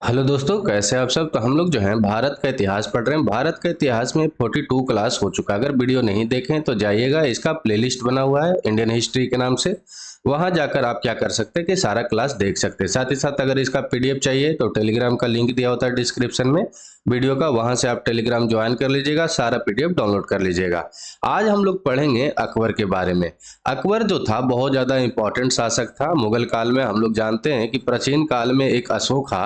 Hello दोस्तों, कैसे हैं आप सब। तो हम लोग जो हैं भारत का इतिहास पढ़ रहे हैं। भारत का इतिहास में 42 क्लास हो चुका है। अगर वीडियो नहीं देखें तो जाइएगा, इसका प्लेलिस्ट बना हुआ है इंडियन हिस्ट्री के नाम से। वहां जाकर आप क्या कर सकते हैं कि सारा क्लास देख सकते हैं। साथ ही साथ अगर इसका पीडीएफ चाहिए तो टेलीग्राम का लिंक दिया होता है डिस्क्रिप्शन में वीडियो का, वहां से आप टेलीग्राम ज्वाइन कर लीजिएगा, सारा पीडीएफ डाउनलोड कर लीजिएगा। आज हम लोग पढ़ेंगे अकबर के बारे में। अकबर जो था बहुत ज्यादा इंपॉर्टेंट शासक था मुगल काल में। हम लोग जानते हैं कि प्राचीन काल में एक अशोका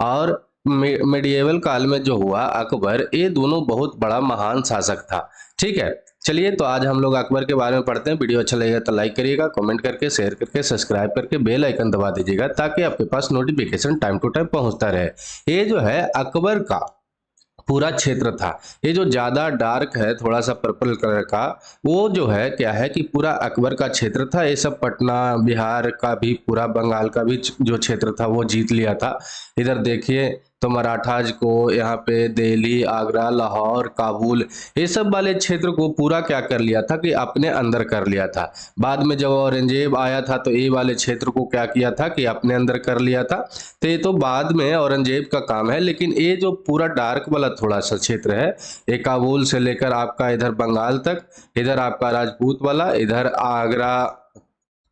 और मिडिएवल काल में जो हुआ अकबर, ये दोनों बहुत बड़ा महान शासक था। ठीक है, चलिए तो आज हम लोग अकबर के बारे में पढ़ते हैं। वीडियो अच्छा लगेगा तो लाइक करिएगा, कमेंट करके, शेयर करके, सब्सक्राइब करके बेल आइकन दबा दीजिएगा ताकि आपके पास नोटिफिकेशन टाइम टू टाइम पहुंचता रहे। ये जो है अकबर का पूरा क्षेत्र था। ये जो ज्यादा डार्क है, थोड़ा सा पर्पल कलर का, वो जो है क्या है कि पूरा अकबर का क्षेत्र था। ये सब पटना, बिहार का भी, पूरा बंगाल का भी जो क्षेत्र था वो जीत लिया था। इधर देखिए तो मराठाज को यहाँ पे दिल्ली, आगरा, लाहौर, काबुल, ये सब वाले क्षेत्र को पूरा क्या कर लिया था कि अपने अंदर कर लिया था। बाद में जब औरंगजेब आया था तो ये वाले क्षेत्र को क्या किया था कि अपने अंदर कर लिया था। तो ये तो बाद में औरंगजेब का काम है, लेकिन ये जो पूरा डार्क वाला थोड़ा सा क्षेत्र है, ये काबुल से लेकर आपका इधर बंगाल तक, इधर आपका राजपूत वाला, इधर आगरा,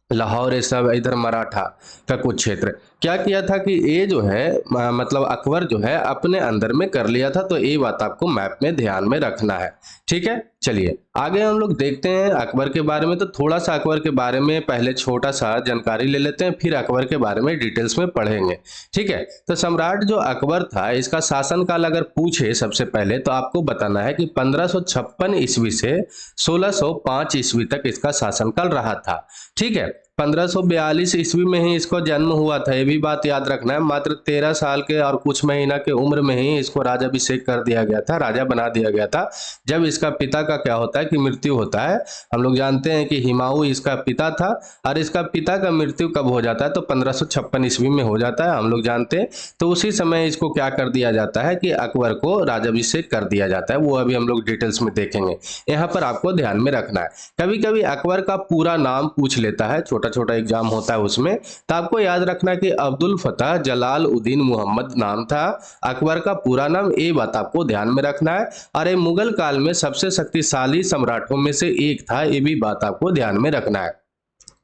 लाहौर, ये सब इधर मराठा का कुछ क्षेत्र क्या किया था कि ये जो है मतलब अकबर जो है अपने अंदर में कर लिया था। तो ये बात आपको मैप में ध्यान में रखना है। ठीक है, चलिए आगे हम लोग देखते हैं अकबर के बारे में। तो थोड़ा सा अकबर के बारे में पहले छोटा सा जानकारी ले लेते हैं, फिर अकबर के बारे में डिटेल्स में पढ़ेंगे। ठीक है, तो सम्राट जो अकबर था, इसका शासनकाल अगर पूछे सबसे पहले तो आपको बताना है कि 1556 ईस्वी से 1605 ईस्वी तक इसका शासनकाल रहा था। ठीक है, 1542 ईस्वी में ही इसको जन्म हुआ था, ये भी बात याद रखना है। मात्र 13 साल के और कुछ महीना के उम्र में ही इसको राजाभिषेक कर दिया गया था, राजा बना दिया गया था। जब इसका पिता का क्या होता है कि मृत्यु होता है। हम लोग जानते हैं कि हिमायू इसका पिता था, और इसका पिता का मृत्यु कब हो जाता है तो 1556 ईस्वी में हो जाता है, हम लोग जानते हैं। तो उसी समय इसको क्या कर दिया जाता है कि अकबर को राजाभिषेक कर दिया जाता है। वो अभी हम लोग डिटेल्स में देखेंगे, यहाँ पर आपको ध्यान में रखना है। कभी कभी अकबर का पूरा नाम पूछ लेता है, छोटा छोटा एग्जाम होता है उसमें, तो आपको याद रखना कि अब्दुल फतह जलाल उद्दीन मोहम्मद नाम था अकबर का पूरा नाम। ये बात आपको ध्यान में रखना है। और ये मुगल काल में सबसे शक्तिशाली सम्राटों में से एक था, ये भी बात आपको ध्यान में रखना है।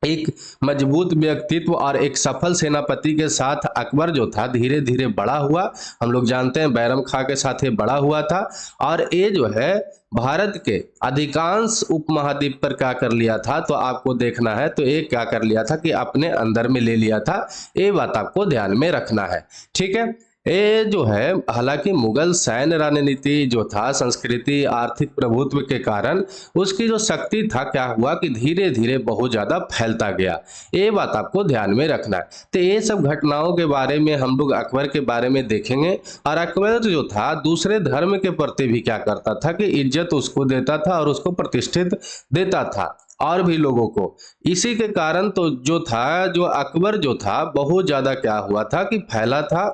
एक मजबूत व्यक्तित्व और एक सफल सेनापति के साथ अकबर जो था धीरे धीरे बड़ा हुआ। हम लोग जानते हैं बैरम खां के साथ ये बड़ा हुआ था। और ये जो है भारत के अधिकांश उपमहाद्वीप पर क्या कर लिया था तो आपको देखना है। तो ये क्या कर लिया था कि अपने अंदर में ले लिया था। ये बात आपको ध्यान में रखना है। ठीक है, ये जो है हालांकि मुगल सैन्य रणनीति जो था, संस्कृति, आर्थिक प्रभुत्व के कारण उसकी जो शक्ति था क्या हुआ कि धीरे धीरे बहुत ज्यादा फैलता गया। ये बात आपको ध्यान में रखना है। तो ये सब घटनाओं के बारे में हम लोग अकबर के बारे में देखेंगे। और अकबर जो था दूसरे धर्म के प्रति भी क्या करता था कि इज्जत उसको देता था और उसको प्रतिष्ठित देता था और भी लोगों को। इसी के कारण तो जो था, जो अकबर जो था बहुत ज्यादा क्या हुआ था कि फैला था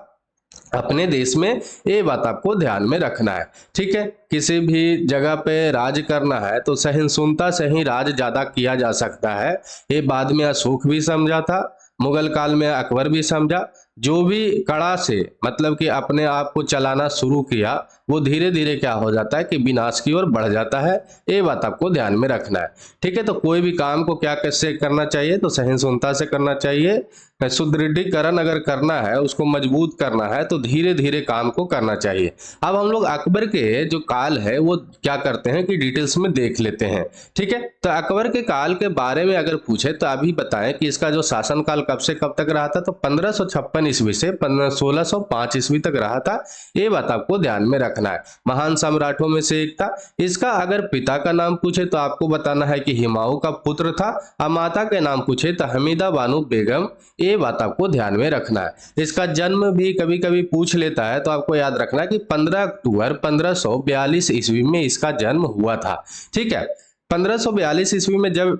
अपने देश में। ये बात आपको ध्यान में रखना है। ठीक है, किसी भी जगह पे राज करना है तो सहिष्णुता से ही राज ज्यादा किया जा सकता है। ये बाद में अशोक भी समझा था, मुगल काल में अकबर भी समझा। जो भी कड़ा से मतलब कि अपने आप को चलाना शुरू किया, वो धीरे धीरे क्या हो जाता है कि विनाश की ओर बढ़ जाता है। ये बात आपको ध्यान में रखना है। ठीक है, तो कोई भी काम को क्या कैसे करना चाहिए तो सहिष्णुता से करना चाहिए। सुदृढ़ीकरण अगर करना है, उसको मजबूत करना है तो धीरे धीरे काम को करना चाहिए। अब हम लोग अकबर के जो काल है वो क्या करते हैं कि डिटेल्स में देख लेते हैं। ठीक है, तो अकबर के काल के बारे में अगर पूछे तो अभी बताएं कि इसका जो शासनकाल कब से कब तक रहा था तो 1556 ईस्वी से 1605 ईस्वी तक रहा था। ये बात आपको ध्यान में रखना है। महान सम्राटों में से एक था। इसका अगर पिता का नाम पूछे तो आपको बताना है कि हिमायू का पुत्र था, और माता के नाम पूछे तो हमीदा बानो बेगम। ये बात आपको ध्यान में रखना है। इसका जन्म भी कभी कभी पूछ लेता है तो आपको याद रखना है कि 15 अक्टूबर 1542 ईस्वी में इसका जन्म हुआ था। ठीक है, 1542 ईस्वी में जब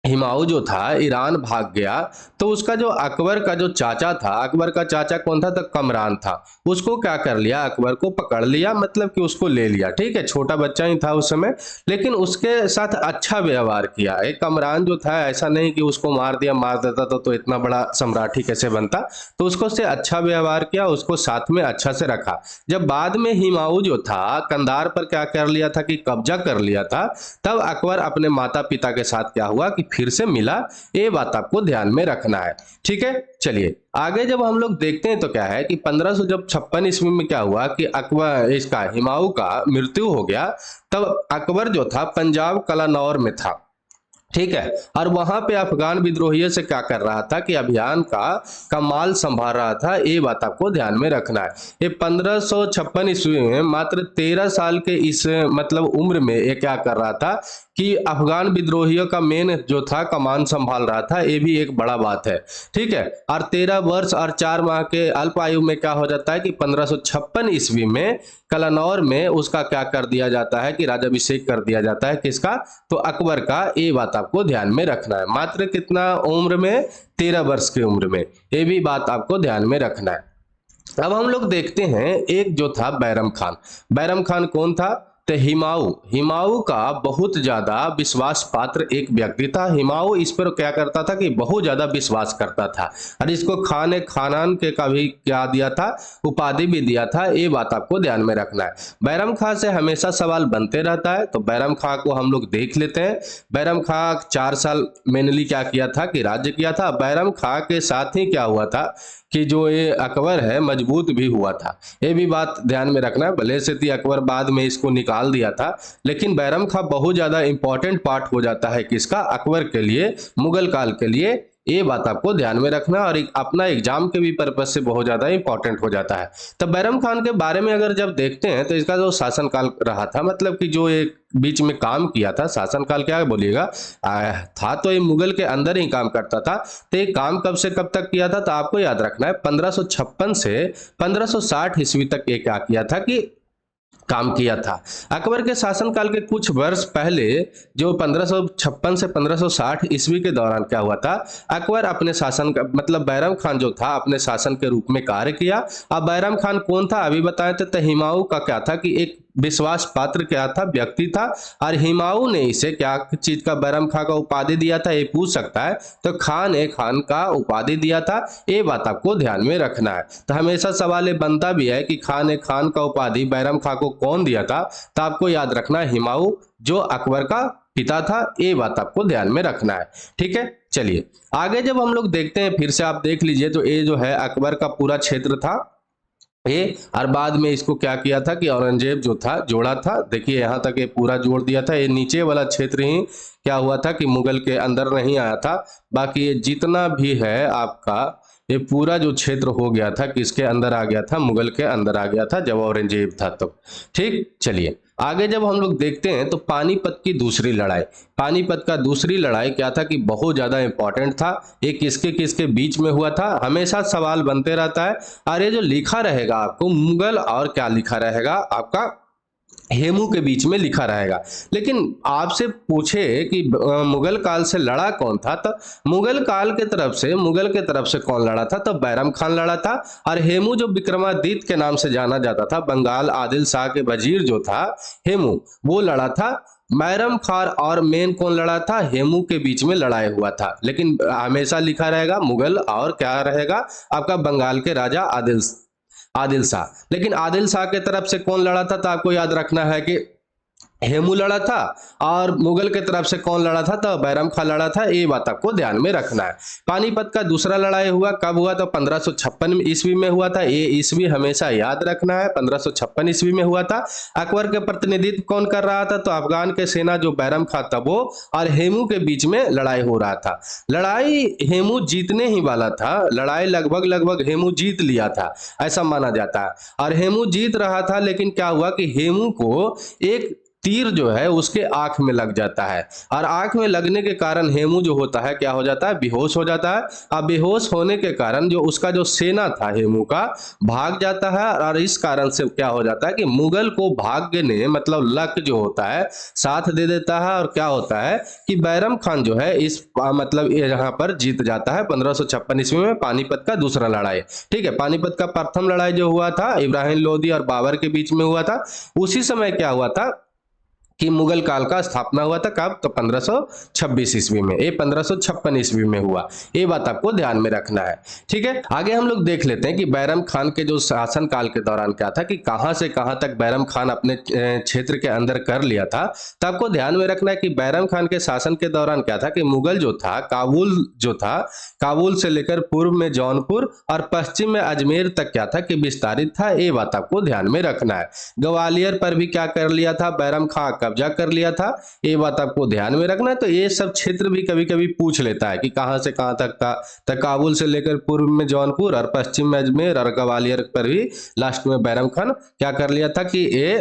हिमायू जो था ईरान भाग गया, तो उसका जो अकबर का जो चाचा था, अकबर का चाचा कौन था? तो कमरान था। उसको क्या कर लिया? अकबर को पकड़ लिया, मतलब कि उसको ले लिया। ठीक है, छोटा बच्चा ही था उस समय, लेकिन उसके साथ अच्छा व्यवहार किया। एक कमरान जो था, ऐसा नहीं कि उसको मार दिया, मार देता तो इतना बड़ा सम्राट ही कैसे बनता। तो उसको से अच्छा व्यवहार किया, उसको साथ में अच्छा से रखा। जब बाद में हिमायू जो था कंधार पर क्या कर लिया था कि कब्जा कर लिया था, तब अकबर अपने माता पिता के साथ क्या हुआ कि फिर से मिला। ये बात आपको ध्यान में रखना है। ठीक है, चलिए आगे जब हम लोग देखते हैं तो क्या है कि 1556 ईस्वी में क्या हुआ कि अकबर इसका हिमायू का मृत्यु हो गया। तब अकबर जो था पंजाब कलानौर में था। ठीक है, और वहां पे अफगान विद्रोहियों से क्या कर रहा था कि अभियान का कमाल संभाल रहा था। ये बात आपको ध्यान में रखना है। ये 1556 ईस्वी में मात्र 13 साल के इस मतलब उम्र में ये क्या कर रहा था कि अफगान विद्रोहियों का मेन जो था कमान संभाल रहा था। ये भी एक बड़ा बात है। ठीक है, और 13 वर्ष और 4 माह के अल्प आयु में क्या हो जाता है कि 1556 ईस्वी में कलानौर में उसका क्या कर दिया जाता है कि राज्याभिषेक कर दिया जाता है। किसका? तो अकबर का। ये बात आपको ध्यान में रखना है। मात्र कितना उम्र में? 13 वर्ष की उम्र में। ये भी बात आपको ध्यान में रखना है। अब हम लोग देखते हैं एक जो था बैरम खान। बैरम खान कौन था? तो हिमायू। हिमायू का बहुत ज्यादा विश्वास पात्र एक व्यक्ति था। हिमायू इस पर क्या करता था कि बहुत ज्यादा विश्वास करता था, और इसको खान खानान के का भी क्या दिया था? उपाधि भी दिया था। ये बात आपको ध्यान में रखना है। बैरम खां से हमेशा सवाल बनते रहता है, तो बैरम खां को हम लोग देख लेते हैं। बैरम खां 4 साल मेनली क्या किया था कि राज्य किया था। बैरम खां के साथ ही क्या हुआ था कि जो ये अकबर है मजबूत भी हुआ था। ये भी बात ध्यान में रखना है। भले से थी अकबर बाद में इसको निकाल दिया था, लेकिन बैरम खां बहुत ज्यादा इंपॉर्टेंट पार्ट हो जाता है किसका? अकबर के लिए, मुगल काल के लिए। ये बात आपको ध्यान में रखना, और अपना एग्जाम के भी पर्पज से बहुत ज्यादा इंपॉर्टेंट हो जाता है। तो बैरम खान के बारे में अगर जब देखते हैं तो इसका जो शासनकाल रहा था, मतलब कि जो एक बीच में काम किया था, शासनकाल क्या बोलिएगा, था तो ये मुगल के अंदर ही काम करता था। तो ये काम कब से कब तक किया था? तो आपको याद रखना है 1556 से 1560 ईस्वी तक ये क्या किया था कि काम किया था। अकबर के शासनकाल के कुछ वर्ष पहले जो 1556 से 1560 ईस्वी के दौरान क्या हुआ था, अकबर अपने शासन का मतलब बैरम खान जो था अपने शासन के रूप में कार्य किया। अब बैरम खान कौन था अभी बताए थे, तो हिमायू का क्या था कि एक विश्वास पात्र क्या था? व्यक्ति था। और हिमायू ने इसे क्या चीज का बैरम खां का उपाधि दिया था, ये पूछ सकता है। तो खान ने खान का उपाधि दिया था। ये बात आपको ध्यान में रखना है। तो हमेशा सवाल ये बनता भी है कि खान ने खान का उपाधि बैरम खां को कौन दिया था? तो आपको याद रखना है हिमायू, जो अकबर का पिता था। ये बात आपको ध्यान में रखना है। ठीक है, चलिए आगे जब हम लोग देखते हैं, फिर से आप देख लीजिए, तो ये जो है अकबर का पूरा क्षेत्र था ये। और बाद में इसको क्या किया था कि औरंगजेब जो था जोड़ा था। देखिए यहाँ तक ये पूरा जोड़ दिया था। ये नीचे वाला क्षेत्र ही क्या हुआ था कि मुगल के अंदर नहीं आया था। बाकी ये जितना भी है आपका ये पूरा जो क्षेत्र हो गया था किसके अंदर आ गया था? मुगल के अंदर आ गया था जब औरंगजेब था तब। ठीक, चलिए आगे जब हम लोग देखते हैं तो पानीपत की दूसरी लड़ाई। पानीपत का दूसरी लड़ाई क्या था कि बहुत ज्यादा इंपॉर्टेंट था। ये किसके किसके बीच में हुआ था? हमेशा सवाल बनते रहता है। और ये जो लिखा रहेगा आपको मुगल और क्या लिखा रहेगा आपका हेमू के बीच में लिखा रहेगा। लेकिन आपसे पूछे कि मुगल काल से लड़ा कौन था, तो मुगल काल के तरफ से मुगल के तरफ से कौन लड़ा था? तो बैरम खान लड़ा था। और हेमू जो विक्रमादित्य के नाम से जाना जाता था, बंगाल आदिल शाह के वजीर जो था हेमू, वो लड़ा था। बैरम खान और मेन कौन लड़ा था? हेमू के बीच में लड़ाई हुआ था। लेकिन हमेशा लिखा रहेगा मुगल और क्या रहेगा आपका बंगाल के राजा आदिल शाह। लेकिन आदिल शाह के तरफ से कौन लड़ा था? तो आपको याद रखना है कि हेमू लड़ा था। और मुगल के तरफ से कौन लड़ा था? तो बैरम खान लड़ा था। ये बात आपको ध्यान में रखना है। पानीपत का दूसरा लड़ाई हुआ कब हुआ? तो 1556 ईस्वी में हुआ था। ये ईस्वी हमेशा याद रखना है, 1556 ईस्वी में हुआ था। अकबर के प्रतिनिधित्व कौन कर रहा था? तो अफगान के सेना जो बैरम खान था वो और हेमू के बीच में लड़ाई हो रहा था। लड़ाई हेमू जीतने ही वाला था। लड़ाई लगभग हेमू जीत लिया था ऐसा माना जाता है। और हेमू जीत रहा था, लेकिन क्या हुआ कि हेमू को एक तीर जो है उसके आंख में लग जाता है, और आंख में लगने के कारण हेमू जो होता है क्या हो जाता है, बेहोश हो जाता है। अब बेहोश होने के कारण जो उसका जो सेना था हेमू का भाग जाता है, और इस कारण से क्या हो जाता है कि मुगल को भाग्य ने मतलब लक जो होता है साथ दे देता है, और क्या होता है कि बैरम खान जो है इस मतलब यहाँ पर जीत जाता है 1556 ईस्वी में पानीपत का दूसरा लड़ाई। ठीक है, पानीपत का प्रथम लड़ाई जो हुआ था इब्राहिम लोदी और बाबर के बीच में हुआ था, उसी समय क्या हुआ था कि मुगल काल का स्थापना हुआ था। कब? तो 1526 ईस्वी में, ये 1556 ईस्वी में हुआ। ये बात आपको ध्यान में रखना है। ठीक है, आगे हम लोग देख लेते हैं कि बैरम खान के जो शासन काल के दौरान क्या था कि कहां से कहां तक बैरम खान अपने क्षेत्र के अंदर कर लिया था। तो आपको ध्यान में रखना है कि बैरम खान के शासन के दौरान क्या था कि मुगल जो था काबुल जो था, काबुल से लेकर पूर्व में जौनपुर और पश्चिम में अजमेर तक क्या था कि विस्तारित था। ये बात आपको ध्यान में रखना है। ग्वालियर पर भी क्या कर लिया था, बैरम खां कब्जा कर लिया था। ये बात आपको ध्यान में रखना है। तो ये सब क्षेत्र भी कभी कभी पूछ लेता है कि कहां से कहां तक था। तो काबुल से लेकर पूर्व में जौनपुर और पश्चिम में अजमेर और ग्वालियर पर भी लास्ट में बैरम खान क्या कर लिया था कि ये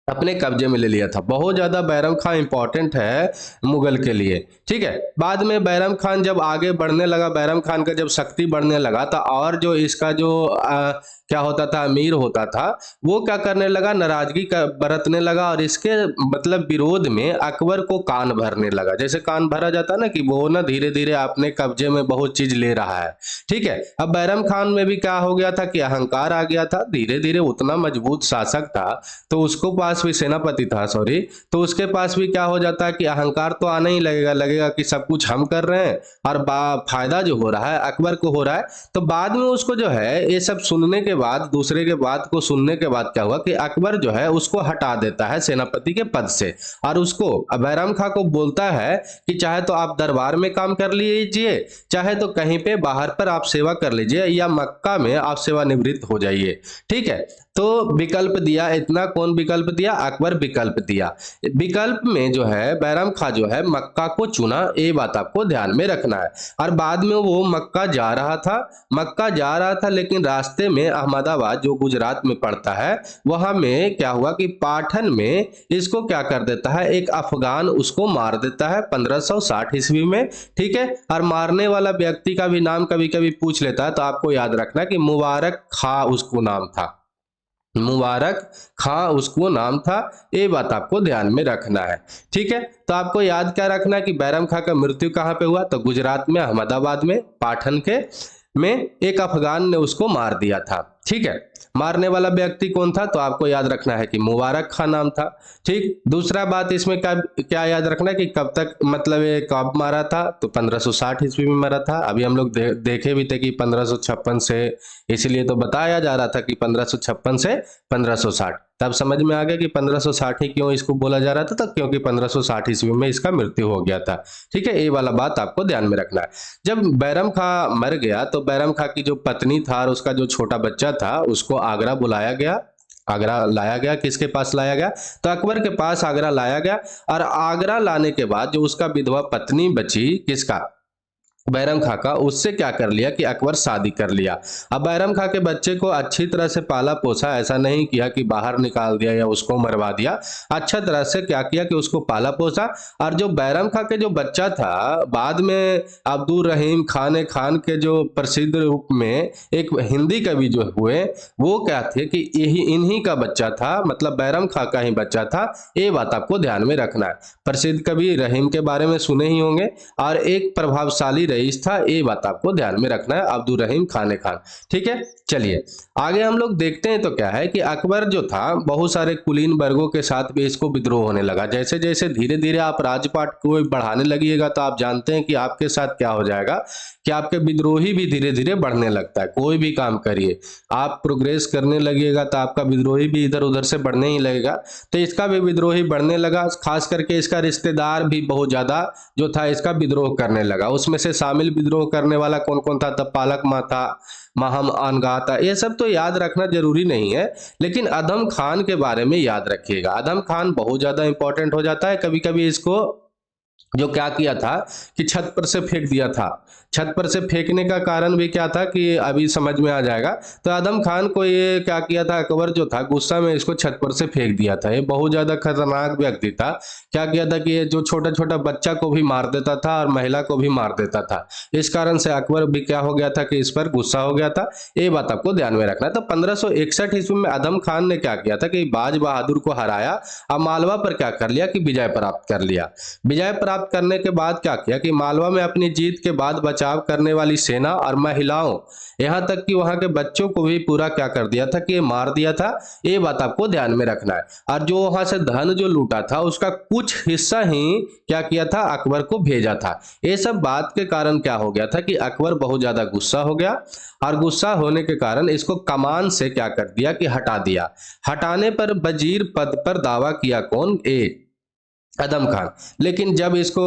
अपने कब्जे में ले लिया था। बहुत ज्यादा बैरम खान इंपॉर्टेंट है मुगल के लिए। ठीक है, बाद में बैरम खान जब आगे बढ़ने लगा, बैरम खान का जब शक्ति बढ़ने लगा था, और जो इसका जो क्या होता था, अमीर होता था, वो क्या करने लगा, नाराजगी का बरतने लगा, और इसके मतलब विरोध में अकबर को कान भरने लगा। जैसे कान भरा जाता है ना कि वो ना धीरे धीरे अपने कब्जे में बहुत चीज ले रहा है। ठीक है, अब बैरम खान में भी क्या हो गया था कि अहंकार आ गया था धीरे धीरे। उतना मजबूत शासक था तो उसको पास भी सेनापति था, सॉरी, तो उसके पास भी क्या हो जाता है कि अहंकार तो आना ही लगेगा, लगेगा कि सब कुछ हम कर रहे हैं और फायदा जो हो रहा है अकबर को हो रहा है। तो बाद में उसको जो है ये सब सुनने के बाद, दूसरे के बात को सुनने के बाद क्या हुआ कि अकबर जो है उसको हटा देता है सेनापति के पद से, और उसको बैरम खां को बोलता है कि चाहे तो आप दरबार में काम कर लीजिए, चाहे तो कहीं पे बाहर पर आप सेवा कर लीजिए, या मक्का में आप सेवानिवृत्त हो जाइए। ठीक है, तो विकल्प दिया। इतना कौन विकल्प दिया? अकबर विकल्प दिया। विकल्प में जो है बैरम खां जो है मक्का को चुना। ये बात आपको ध्यान में रखना है। और बाद में वो मक्का जा रहा था, लेकिन रास्ते में अहमदाबाद जो गुजरात में पड़ता है, वहां में क्या हुआ कि पाठन में इसको क्या कर देता है, एक अफगान उसको मार देता है 1560 ईस्वी में। ठीक है, और मारने वाला व्यक्ति का भी नाम कभी कभी पूछ लेता है, तो आपको याद रखना कि मुबारक खां उसको नाम था, मुबारक खां उसको नाम था। ये बात आपको ध्यान में रखना है। ठीक है, तो आपको याद क्या रखना है कि बैरम खां का मृत्यु कहां पे हुआ? तो गुजरात में अहमदाबाद में पाठन के में एक अफगान ने उसको मार दिया था। ठीक है, मारने वाला व्यक्ति कौन था? तो आपको याद रखना है कि मुबारक खां नाम था। ठीक, दूसरा बात इसमें क्या याद रखना है कि कब तक मतलब ये कब मारा था? तो 1560 ईस्वी में मारा था। अभी हम लोग देखे भी थे कि 1556 से, इसलिए तो बताया जा रहा था कि 1556 से 1560। तब समझ में आ गया कि 1560 ही क्यों इसको बोला जा रहा था, तो क्योंकि 1560 ईस्वी में इसका मृत्यु हो गया था। ठीक है, ये वाला बात आपको ध्यान में रखना है। जब बैरम खां मर गया तो बैरम खां की जो पत्नी था और उसका जो छोटा बच्चा था उसको आगरा बुलाया गया, आगरा लाया गया। किसके पास लाया गया? तो अकबर के पास आगरा लाया गया। और आगरा लाने के बाद जो उसका विधवा पत्नी बची, किसका? बैरम खां का, उससे क्या कर लिया कि अकबर शादी कर लिया। अब बैरम खां के बच्चे को अच्छी तरह से पाला पोसा, ऐसा नहीं किया कि बाहर निकाल दिया या उसको मरवा दिया। अच्छा तरह से क्या किया कि उसको पाला पोसा। और जो बैरम खां के जो बच्चा था, बाद में अब्दुल रहीम खान खान के जो प्रसिद्ध रूप में एक हिंदी कवि जो हुए, वो क्या थे कि यही इन्हीं का बच्चा था, मतलब बैरम खां का ही बच्चा था। ये बात आपको ध्यान में रखना है। प्रसिद्ध कवि रहीम के बारे में सुने ही होंगे, और एक प्रभावशाली रईस था। ये बात आपको ध्यान में रखना है, अब्दुल रहीम खान खान। ठीक है, चलिए आगे हम लोग देखते हैं। तो क्या है कि अकबर जो था बहुत सारे कुलीन वर्गों के साथ भी इसको विद्रोह होने लगा। जैसे जैसे धीरे धीरे आप राजपाट को बढ़ाने लगिएगा तो आप जानते हैं कि आपके साथ क्या हो जाएगा कि आपके विद्रोही भी धीरे धीरे बढ़ने लगता है। कोई भी काम करिए, आप प्रोग्रेस करने लगिएगा तो आपका विद्रोही भी इधर उधर से बढ़ने ही लगेगा। तो इसका भी विद्रोही बढ़ने लगा। खास करके इसका रिश्तेदार भी बहुत ज्यादा जो था इसका विद्रोह करने लगा। उसमें से शामिल विद्रोह करने वाला कौन कौन था? तब पालक माँ था, महम अनगा था। ये सब तो याद रखना जरूरी नहीं है, लेकिन अदम खान के बारे में याद रखिएगा। अदम खान बहुत ज्यादा इंपॉर्टेंट हो जाता है। कभी कभी इसको जो क्या किया था कि छत पर से फेंक दिया था। छत पर से फेंकने का कारण भी क्या था कि अभी समझ में आ जाएगा। तो आदम खान को ये क्या किया था, अकबर जो था गुस्सा में इसको छत पर से फेंक दिया था। ये बहुत ज्यादा खतरनाक व्यक्ति था। क्या किया था कि ये जो छोटा छोटा बच्चा को भी मार देता था और महिला को भी मार देता था। इस कारण से अकबर भी क्या हो गया था कि इस पर गुस्सा हो गया था। ये बात आपको ध्यान में रखना है। तो 1561 ईस्वी में आदम खान ने क्या किया था कि बाज बहादुर को हराया और मालवा पर क्या कर लिया कि विजय प्राप्त कर लिया। विजय प्राप्त करने के बाद क्या किया कि मालवा में अपनी जीत के बाद बचाव करने वाली सेना और महिलाओं, यहां तक कि वहां के बच्चों को भी पूरा क्या कर दिया था कि मार दिया था। ये बात आपको ध्यान में रखना है। और जो वहां से धन जो लूटा था उसका कुछ हिस्सा ही क्या किया था, अकबर को भेजा था। ये सब बात के कारण क्या हो गया था कि अकबर बहुत ज्यादा गुस्सा हो गया और गुस्सा होने के कारण इसको कमान से क्या कर दिया कि हटा दिया। हटाने पर वजीर पद पर दावा किया कौन, आदम खान। लेकिन जब इसको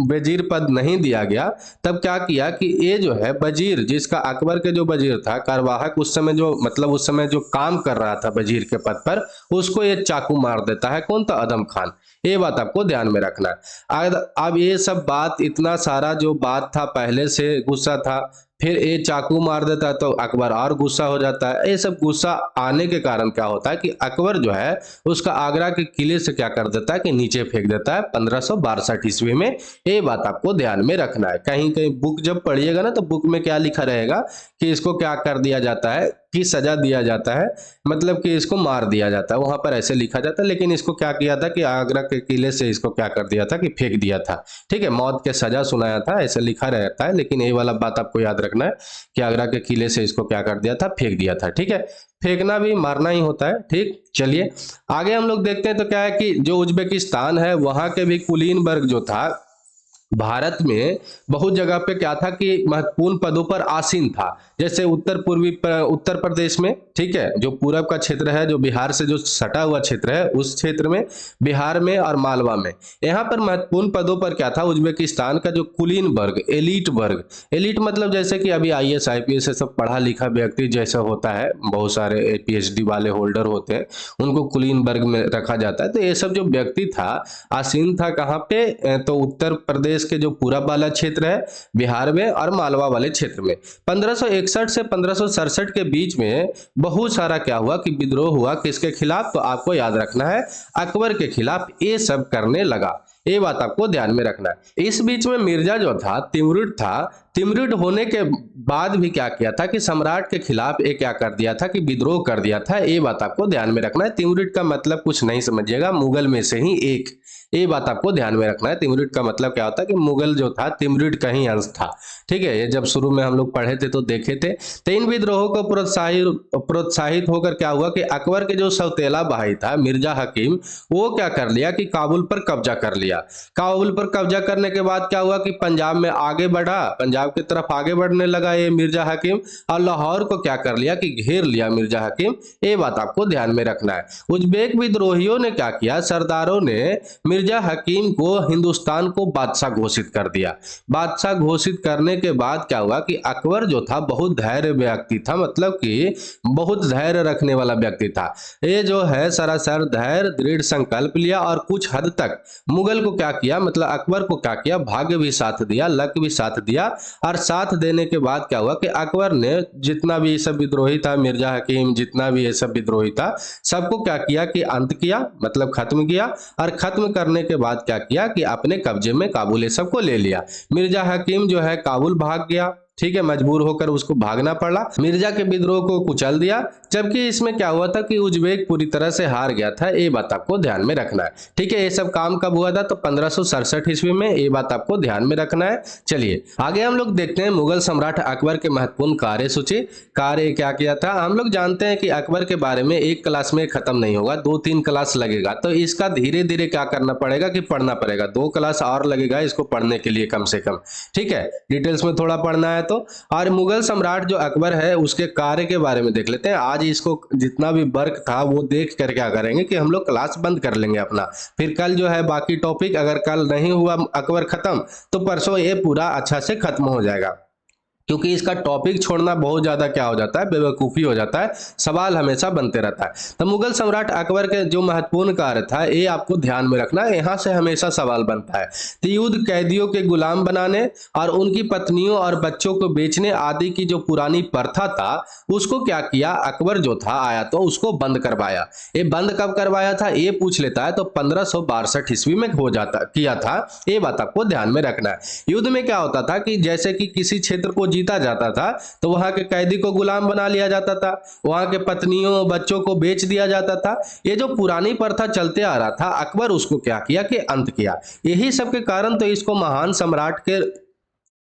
वजीर पद नहीं दिया गया तब क्या किया कि ये जो है वजीर, जिसका अकबर के जो वजीर था कार्यवाहक, उस समय जो मतलब उस समय जो काम कर रहा था वजीर के पद पर, उसको ये चाकू मार देता है। कौन था, आदम खान। ये बात आपको ध्यान में रखना है। अब ये सब बात, इतना सारा जो बात था, पहले से गुस्सा था, फिर ये चाकू मार देता है तो अकबर और गुस्सा हो जाता है। ये सब गुस्सा आने के कारण क्या होता है कि अकबर जो है उसका आगरा के किले से क्या कर देता है कि नीचे फेंक देता है 1562 ईस्वी में। ये बात आपको ध्यान में रखना है। कहीं कहीं बुक जब पढ़िएगा ना तो बुक में क्या लिखा रहेगा कि इसको क्या कर दिया जाता है कि सजा दिया जाता है, मतलब कि इसको मार दिया जाता है, वहां पर ऐसे लिखा जाता है। लेकिन इसको क्या किया था कि आगरा के किले से इसको क्या कर दिया था कि फेंक दिया था। ठीक है, मौत के सजा सुनाया था, ऐसे लिखा रहता है। लेकिन ये वाला बात आपको याद रखना है कि आगरा के किले से इसको क्या कर दिया था, फेंक दिया था। ठीक है, फेंकना भी मारना ही होता है। ठीक, चलिए आगे हम लोग देखते हैं। तो क्या है कि जो उज्बेकिस्तान है वहां के भी कुलीन वर्ग जो था भारत में बहुत जगह पे क्या था कि महत्वपूर्ण पदों पर आसीन था। जैसे उत्तर प्रदेश में, ठीक है, जो पूरब का क्षेत्र है, जो बिहार से जो सटा हुआ क्षेत्र है, उस क्षेत्र में, बिहार में और मालवा में, यहाँ पर महत्वपूर्ण पदों पर क्या था, उज्बेकिस्तान का जो कुलीन वर्ग, एलीट वर्ग। एलीट मतलब जैसे कि अभी आईएएस आईपीएस से सब पढ़ा लिखा व्यक्ति जैसा होता है, बहुत सारे पीएचडी वाले होल्डर होते हैं, उनको कुलीन वर्ग में रखा जाता है। तो ये सब जो व्यक्ति था आसीन था कहाँ पे, तो उत्तर प्रदेश के जो पूरब वाला क्षेत्र है, बिहार में और मालवा वाले क्षेत्र में। 1561 से 1567 के बीच में बहुत सारा क्या हुआ कि विद्रोह हुआ। किसके खिलाफ, तो आपको याद रखना है अकबर के खिलाफ ये सब करने लगा। ये बात आपको ध्यान में रखना है। इस बीच में मिर्जा जो था तिमरुद था, तिमरुद होने के बाद भी क्या किया था कि सम्राट के खिलाफ ये क्या कर दिया था कि विद्रोह कर दिया था। ये बात आपको ध्यान में रखना है। तिमरुद का मतलब कुछ नहीं समझिएगा, मुगल में से ही एक, ये बात आपको ध्यान में रखना है। तिमरुद का मतलब क्या होता है कि मुगल जो था तिमरुद का ही अंश था। ठीक है, ये जब शुरू में हम लोग पढ़े थे तो देखे थे। तो इन विद्रोहों को प्रोत्साहित होकर क्या हुआ कि अकबर के जो सौतेला भाई था मिर्जा हकीम, वो क्या कर लिया कि काबुल पर कब्जा कर लिया। काबुल पर कब्जा करने के बाद क्या हुआ कि पंजाब में आगे बढ़ा, पंजाब की तरफ आगे बढ़ने लगा ये मिर्जा हकीम, और लाहौर को क्या कर लिया कि घेर लिया मिर्जा हकीम। ये बात आपको ध्यान में रखना है। उज्बेक विद्रोहियों ने क्या किया, सरदारों ने मिर्जा हकीम को हिंदुस्तान को बादशाह घोषित कर दिया। बादशाह घोषित करने के बाद क्या हुआ कि अकबर जो था बहुत धैर्य व्यक्ति था, मतलब कि बहुत धैर्य रखने वाला व्यक्ति था। ये जो है सरासर धैर्य, दृढ़ संकल्प लिया और कुछ हद तक मुगल को क्या किया, मतलब अकबर को क्या किया, भाग्य भी साथ दिया, लक भी साथ दिया। और साथ देने के बाद क्या हुआ कि अकबर ने जितना भी ये सब विद्रोही था, मिर्जा हकीम जितना भी ये सब विद्रोही था, सबको क्या किया कि अंत किया, मतलब खत्म किया। और खत्म करने के बाद क्या किया कि अपने कब्जे में काबुल ये सबको ले लिया। मिर्जा हकीम जो है काबुल भाग गया। ठीक है, मजबूर होकर उसको भागना पड़ा। मिर्जा के विद्रोह को कुचल दिया। जबकि इसमें क्या हुआ था कि उज्बेक पूरी तरह से हार गया था। ये बात आपको ध्यान में रखना है। ठीक है, ये सब काम कब हुआ था, तो 1567 ईस्वी में। ये बात आपको ध्यान में रखना है। चलिए आगे हम लोग देखते हैं मुगल सम्राट अकबर के महत्वपूर्ण कार्य सूची। कार्य क्या किया था, हम लोग जानते हैं कि अकबर के बारे में एक क्लास में खत्म नहीं होगा, 2-3 क्लास लगेगा। तो इसका धीरे धीरे क्या करना पड़ेगा कि पढ़ना पड़ेगा। 2 क्लास और लगेगा इसको पढ़ने के लिए कम से कम। ठीक है, डिटेल्स में थोड़ा पढ़ना है तो। और मुगल सम्राट जो अकबर है उसके कार्य के बारे में देख लेते हैं। आज इसको जितना भी वर्क था वो देख कर क्या करेंगे कि हम लोग क्लास बंद कर लेंगे अपना। फिर कल जो है बाकी टॉपिक, अगर कल नहीं हुआ अकबर खत्म तो परसों ये पूरा अच्छा से खत्म हो जाएगा। क्योंकि इसका टॉपिक छोड़ना बहुत ज्यादा क्या हो जाता है, बेवकूफ़ी हो जाता है, सवाल हमेशा बनते रहता है। तो मुगल सम्राट अकबर के जो महत्वपूर्ण कार्य था ये आपको ध्यान में रखना है, यहाँ से हमेशा सवाल बनता है। तो युद्ध कैदियों के गुलाम बनाने और उनकी पत्नियों और बच्चों को बेचने आदि की जो पुरानी प्रथा था उसको क्या किया अकबर जो था आया तो उसको बंद करवाया। ये बंद कब करवाया था ये पूछ लेता है तो 1562 ईस्वी में हो जाता किया था, ये बात आपको ध्यान में रखना है। युद्ध में क्या होता था कि जैसे कि किसी क्षेत्र को जीता जाता था तो वहां के कैदी को गुलाम बना लिया जाता था, वहां के पत्नियों बच्चों को बेच दिया जाता था। ये जो पुरानी प्रथा चलते आ रहा था अकबर उसको क्या किया कि अंत किया। यही सब के कारण तो इसको महान सम्राट के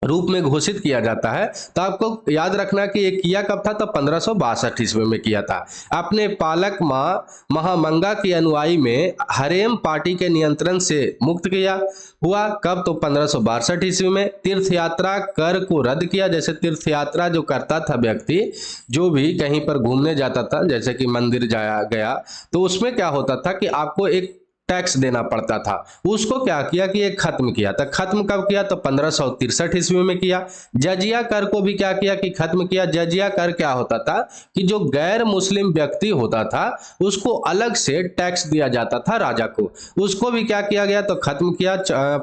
रूप में घोषित किया जाता है। तो आपको याद रखना कि ये किया कब था तो 1562 ईस्वी में किया था। अपने पालक माँ महामंगा की अनुयायी में हरेम पार्टी के नियंत्रण से मुक्त किया हुआ कब तो 1562 ईस्वी में। तीर्थ यात्रा कर को रद्द किया, जैसे तीर्थ यात्रा जो करता था व्यक्ति जो भी कहीं पर घूमने जाता था जैसे कि मंदिर जाया गया तो उसमें क्या होता था कि आपको एक टैक्स देना पड़ता था, उसको क्या किया कि ये खत्म किया। तो खत्म कब किया तो 1563 ईस्वी में किया। जजिया कर को भी क्या किया कि खत्म किया। जजिया कर क्या होता था कि जो गैर मुस्लिम व्यक्ति होता था उसको अलग से टैक्स दिया जाता था राजा को, उसको भी क्या किया गया तो खत्म किया।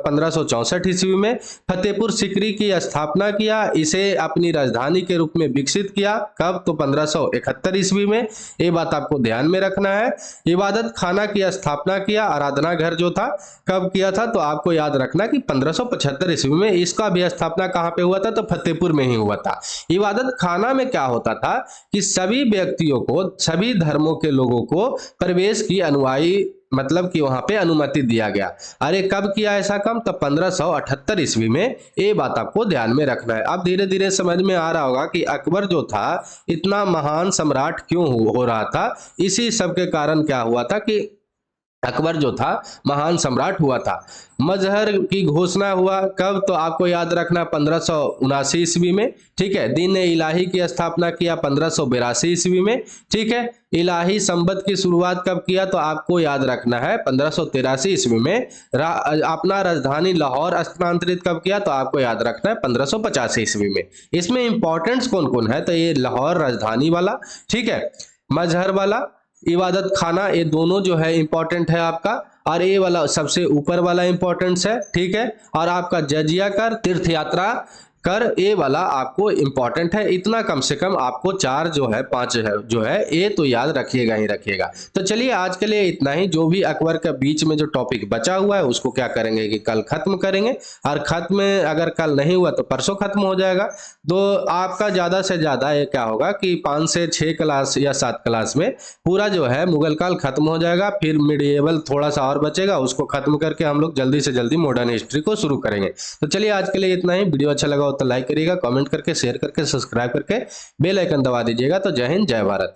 1564 ईस्वी में फतेहपुर सीकरी की स्थापना किया, इसे अपनी राजधानी के रूप में विकसित किया कब तो 1571 ईस्वी में। ये बात आपको ध्यान में रखना है। इबादत खाना की स्थापना किया, आराधना घर जो था कब किया था तो आपको याद रखना कि 1575 ईस्वी में। इसका भी स्थापना कहां पे हुआ था तो फतेहपुर में ही हुआ था। इबादत खाना में क्या होता था कि सभी व्यक्तियों को सभी धर्मों के लोगों को प्रवेश की अनुयायी मतलब कि वहां पे अनुमति दिया गया। अरे कब किया ऐसा काम तो 1578 ईस्वी में। ये बात आपको ध्यान में रखना है। अब धीरे धीरे समझ में आ रहा होगा कि अकबर जो था इतना महान सम्राट क्यों हो रहा था। इसी सब के कारण क्या हुआ था कि अकबर जो था महान सम्राट हुआ था। मजहर की घोषणा हुआ कब तो आपको याद रखना 1579 ईस्वी में। ठीक है, दिन इलाही की स्थापना किया 1582 ईस्वी में। ठीक है, इलाही संबत की शुरुआत कब किया तो आपको याद रखना है 1583 ईस्वी में। अपना राजधानी लाहौर स्थानांतरित कब किया तो आपको याद रखना है 1585 ईस्वी में। इसमें इंपॉर्टेंट्स कौन कौन है तो ये लाहौर राजधानी वाला, ठीक है, मजहर वाला, इबादत खाना, ये दोनों जो है इंपॉर्टेंट है आपका। और ये वाला सबसे ऊपर वाला इंपॉर्टेंस है, ठीक है। और आपका जजिया कर, तीर्थ यात्रा कर, ये वाला आपको इंपॉर्टेंट है। इतना कम से कम आपको 4 जो है 5 है जो है ये तो याद रखिएगा ही रखिएगा। तो चलिए आज के लिए इतना ही। जो भी अकबर के बीच में जो टॉपिक बचा हुआ है उसको क्या करेंगे कि कल खत्म करेंगे, और खत्म अगर कल नहीं हुआ तो परसों खत्म हो जाएगा। तो आपका ज्यादा से ज्यादा ये क्या होगा कि 5 से 6 क्लास या 7 क्लास में पूरा जो है मुगल काल खत्म हो जाएगा। फिर मिडिएवल थोड़ा सा और बचेगा, उसको खत्म करके हम लोग जल्दी से जल्दी मॉडर्न हिस्ट्री को शुरू करेंगे। तो चलिए आज के लिए इतना ही। वीडियो अच्छा लगा तो लाइक करिएगा, कमेंट करके, शेयर करके, सब्सक्राइब करके बेल आइकन दबा दीजिएगा। तो जय हिंद, जय भारत।